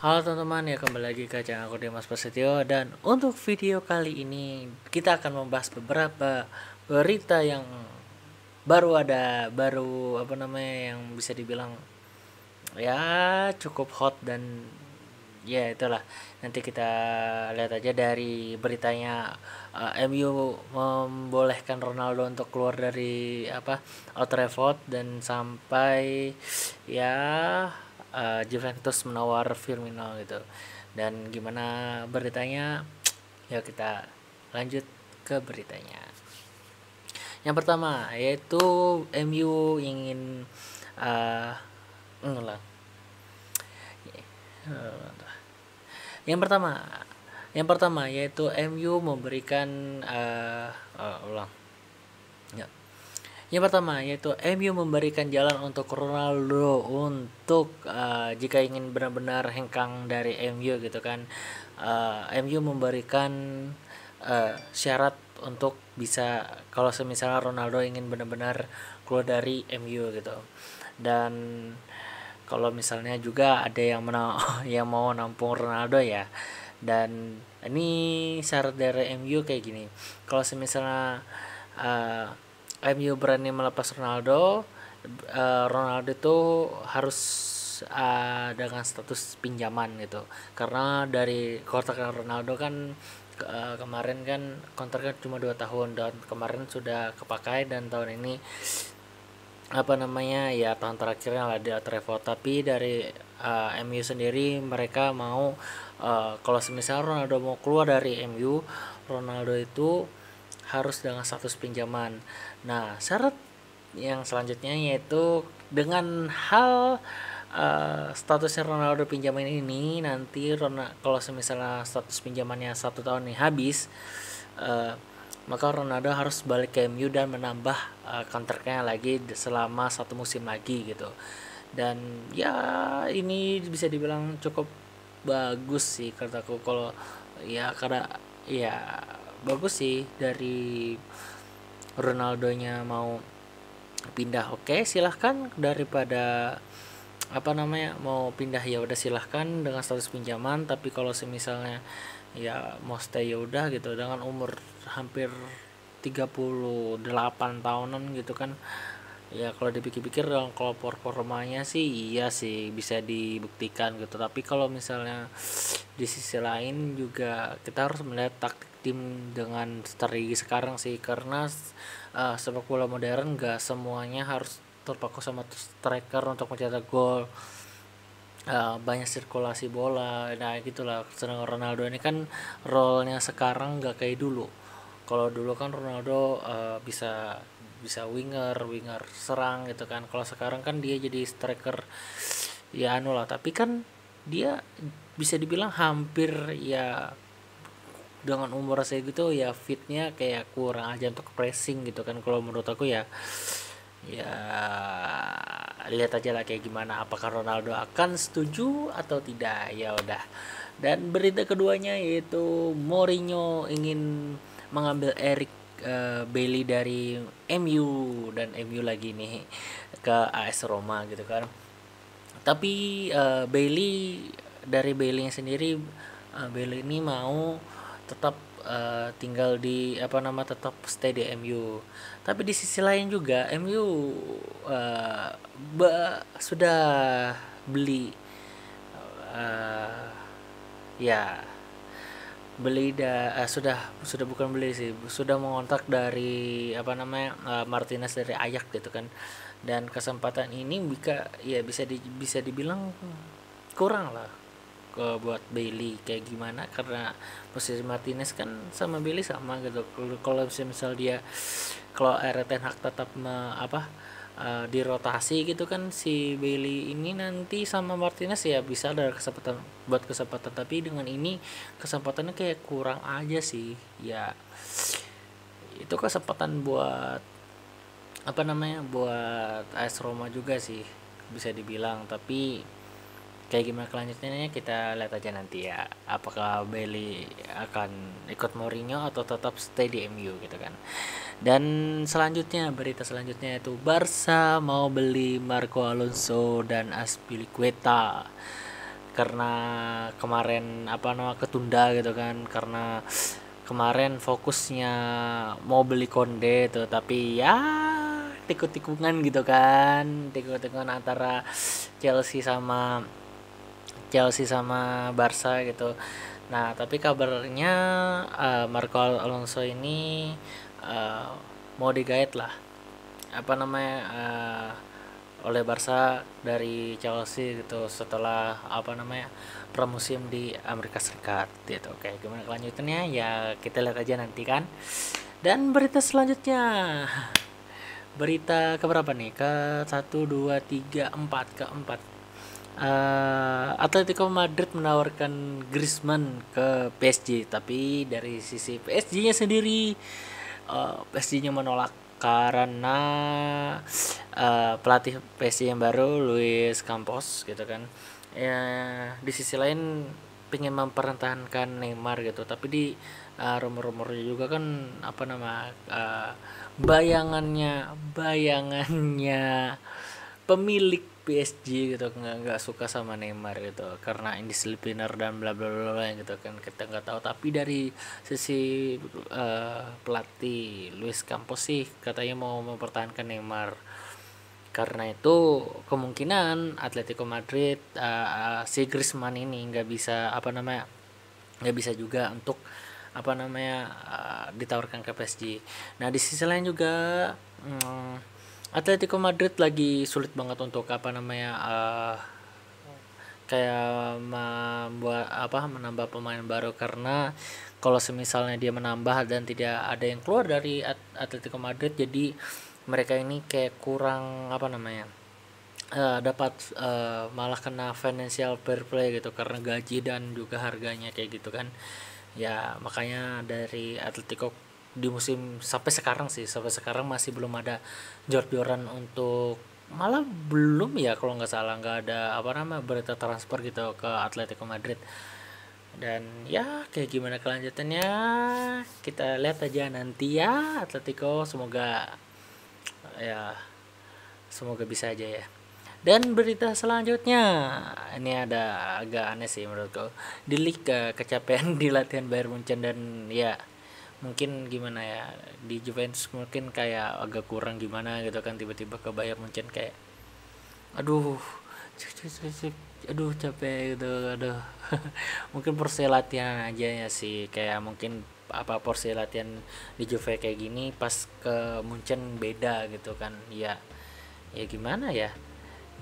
Halo teman-teman, ya kembali lagi ke channel aku Dimas Prasetyo. Dan untuk video kali ini kita akan membahas beberapa berita yang baru apa namanya, yang bisa dibilang ya cukup hot. Dan ya itulah, nanti kita lihat aja dari beritanya. MU membolehkan Ronaldo untuk keluar dari Old Trafford, dan sampai ya Juventus menawar Firmino gitu. Dan gimana beritanya, ya kita lanjut ke beritanya. Yang pertama yaitu MU ingin uh, ngulang. Yang pertama, yang pertama yaitu MU memberikan ulang. Ya. Yang pertama yaitu MU memberikan jalan untuk Ronaldo untuk jika ingin benar-benar hengkang dari MU gitu kan. MU memberikan syarat untuk bisa, kalau misalnya Ronaldo ingin benar-benar keluar dari MU gitu. Dan kalau misalnya juga ada yang yang mau nampung Ronaldo ya. Dan ini syarat dari MU kayak gini. Kalau misalnya MU berani melepas Ronaldo, Ronaldo itu harus dengan status pinjaman gitu. Karena dari kontrak Ronaldo kan kemarin kan kontraknya cuma 2 tahun, dan kemarin sudah kepakai, dan tahun ini ya tahun terakhirnya lah di Trafford. Tapi dari MU sendiri mereka mau, kalau misalnya Ronaldo mau keluar dari MU, Ronaldo itu harus dengan status pinjaman. Nah, syarat yang selanjutnya yaitu dengan hal statusnya Ronaldo pinjaman ini, nanti kalau misalnya status pinjamannya 1 tahun ini habis, maka Ronaldo harus balik ke MU dan menambah kontraknya lagi selama 1 musim lagi gitu. Dan ya ini bisa dibilang cukup bagus sih kataku, kalau ya karena ya bagus sih dari Ronaldonya mau pindah. Oke, silahkan. Daripada mau pindah, ya udah silahkan dengan status pinjaman. Tapi kalau misalnya ya mau stay, ya udah gitu, dengan umur hampir 38 tahunan gitu kan. Ya kalau dipikir-pikir, kalau performanya sih iya sih bisa dibuktikan gitu. Tapi kalau misalnya di sisi lain juga kita harus melihat taktik tim dengan strategi sekarang sih. Karena sepak bola modern gak semuanya harus terpaku sama striker untuk mencetak gol. Banyak sirkulasi bola, nah gitulah. Sedangkan Ronaldo ini kan role-nya sekarang gak kayak dulu. Kalau dulu kan Ronaldo bisa bisa winger serang gitu kan. Kalau sekarang kan dia jadi striker, ya anu lah. Tapi kan dia bisa dibilang hampir ya, dengan umur saya gitu ya, fitnya kayak kurang aja untuk pressing gitu kan. Kalau menurut aku ya, ya lihat aja lah kayak gimana, apakah Ronaldo akan setuju atau tidak, ya udah. Dan berita keduanya yaitu Mourinho ingin mengambil Eric Bailly dari MU, dan MU lagi nih ke AS Roma gitu kan. Tapi dari Bailey sendiri, Bailey ini mau tetap tinggal di tetap stay di MU. Tapi di sisi lain juga MU sudah beli, uh, ya sudah bukan beli sih, sudah mengontak dari Martinez dari Ajax gitu kan. Dan kesempatan ini bisa dibilang kurang lah buat Bailey kayak gimana, karena posisi Martinez kan sama Bailey sama gitu. Kalau misal dia, kalau Ten Hag tetap dirotasi gitu kan, si Bailey ini nanti sama Martinez ya bisa ada kesempatan. Tapi dengan ini kesempatannya kayak kurang aja sih ya. Itu kesempatan buat buat AS Roma juga sih bisa dibilang. Tapi kayak gimana kelanjutannya kita lihat aja nanti ya, apakah Bailey akan ikut Mourinho atau tetap stay di MU gitu kan. Dan berita selanjutnya itu Barca mau beli Marco Alonso dan Azpilicueta. karena kemarin ketunda gitu kan, karena kemarin fokusnya mau beli Konde tuh, tapi ya tikuk-tikungan gitu kan, tikuk-tikungan antara Chelsea sama Barca gitu. Nah, tapi kabarnya Marco Alonso ini uh, mau digait lah uh, oleh Barca dari Chelsea gitu setelah pramusim di Amerika Serikat gitu. Oke, gimana kelanjutannya ya kita lihat aja nanti kan. Dan berita selanjutnya, berita keberapa nih? Ke 1 2 3 4 keempat. Atletico Madrid menawarkan Griezmann ke PSG, tapi dari sisi PSG-nya sendiri, PSG-nya menolak karena pelatih PSG yang baru Luis Campos gitu kan. Ya, di sisi lain pengen mempertahankan Neymar gitu, tapi di rumor-rumornya juga kan bayangannya pemilik PSG gitu nggak suka sama Neymar gitu karena indisipliner dan bla bla bla gitu kan, kita nggak tahu. Tapi dari sisi pelatih Luis Campos sih katanya mau mempertahankan Neymar. Karena itu kemungkinan Atletico Madrid si Griezmann ini nggak bisa juga untuk ditawarkan ke PSG. Nah, di sisi lain juga Atletico Madrid lagi sulit banget untuk kayak menambah pemain baru, karena kalau semisalnya dia menambah dan tidak ada yang keluar dari Atletico Madrid, jadi mereka ini kayak kurang dapat malah kena financial fair play gitu karena gaji dan juga harganya kayak gitu kan. Ya makanya dari Atletico di musim sampai sekarang masih belum ada jor-joran untuk, malah belum ya kalau nggak salah, nggak ada berita transfer gitu ke Atletico Madrid. Dan ya kayak gimana kelanjutannya kita lihat aja nanti ya. Atletico semoga bisa aja ya. Dan berita selanjutnya ini ada agak aneh sih menurutku. Di Liga kecapean di latihan Bayern Munchen, dan ya mungkin gimana ya, di Juventus mungkin kayak agak kurang gimana gitu kan, tiba-tiba ke Bayern Munchen kayak aduh capek gitu, aduh. Mungkin porsi latihan aja ya sih, kayak mungkin porsi latihan di Juve kayak gini pas ke Munchen beda gitu kan. Ya gimana ya,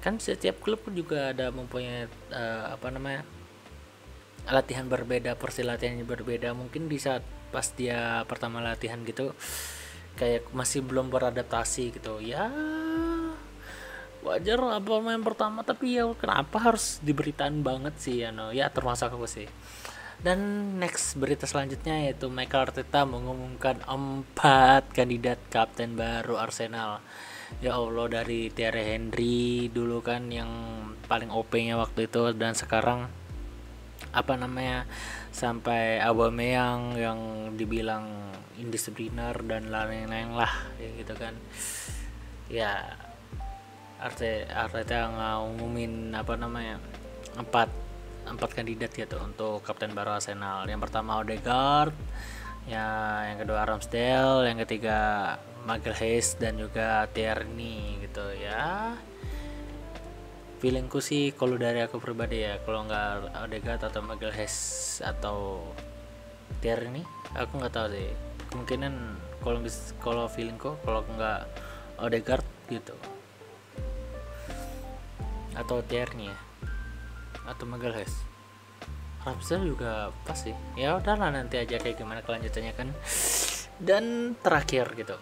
kan setiap klub juga ada mempunyai latihan berbeda, porsi latihannya berbeda. Mungkin di saat pas dia pertama latihan gitu kayak masih belum beradaptasi gitu ya, wajar main pertama, tapi ya kenapa harus diberitain banget sih ya termasuk aku sih. Dan next berita selanjutnya yaitu Mikel Arteta mengumumkan 4 kandidat kapten baru Arsenal. Ya Allah, dari Thierry Henry dulu kan yang paling OP-nya waktu itu, dan sekarang sampai Aubameyang yang dibilang indisipliner dan lain-lain lah kayak gitu kan. Ya Arteta ngumumin empat kandidat gitu untuk kapten baru Arsenal. Yang pertama Odegaard, ya yang kedua Ramsdale, yang ketiga Magalhaes, dan juga Tierney gitu ya. Feelingku sih kalau dari aku pribadi ya, kalau nggak Odegaard atau Magalhaes atau Tierney, aku nggak tahu sih. Kemungkinan kalau feelingku kalau nggak Odegaard gitu atau Tierney ya, atau Magalhaes. Ramsdale juga pas sih. Ya udahlah, nanti aja kayak gimana kelanjutannya kan. Dan terakhir gitu,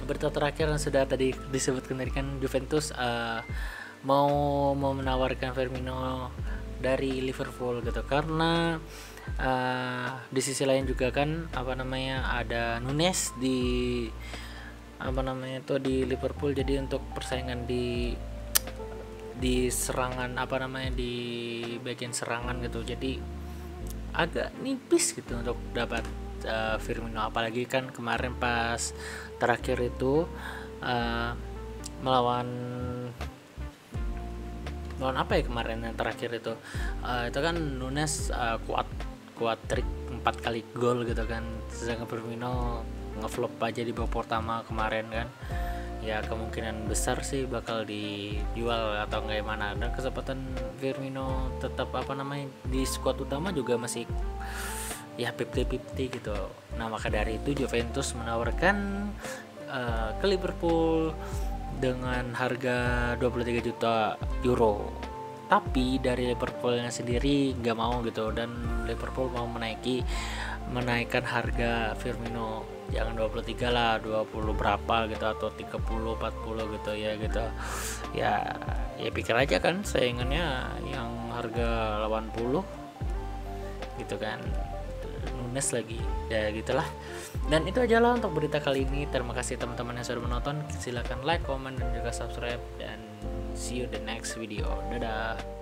berita terakhir yang sudah tadi disebutkan tadi kan, Juventus mau menawarkan Firmino dari Liverpool gitu, karena di sisi lain juga kan ada Nunes di di Liverpool, jadi untuk persaingan di serangan di bagian serangan gitu, jadi agak nipis gitu untuk dapat Firmino. Apalagi kan kemarin pas terakhir itu melawan lawan apa ya kemarin yang terakhir itu, itu kan Nunes kuat trik 4 kali gol gitu kan, sedangkan Firmino ngevlop aja di babak pertama kemarin kan. Ya kemungkinan besar sih bakal dijual atau nggak mana, dan kesempatan Firmino tetap di skuad utama juga masih ya 50-50 gitu. Nah maka dari itu Juventus menawarkan ke Liverpool dengan harga 23 juta euro, tapi dari Liverpoolnya sendiri nggak mau gitu, dan Liverpool mau menaikkan harga Firmino, jangan 23 lah, 20 berapa gitu, atau 30 40 gitu ya gitu. Ya pikir aja kan, saingannya yang harga 80 gitu kan, Nunes lagi ya gitulah. Dan itu aja lah untuk berita kali ini. Terima kasih teman-teman yang sudah menonton. Silakan like, comment, dan juga subscribe, dan see you the next video. Dadah.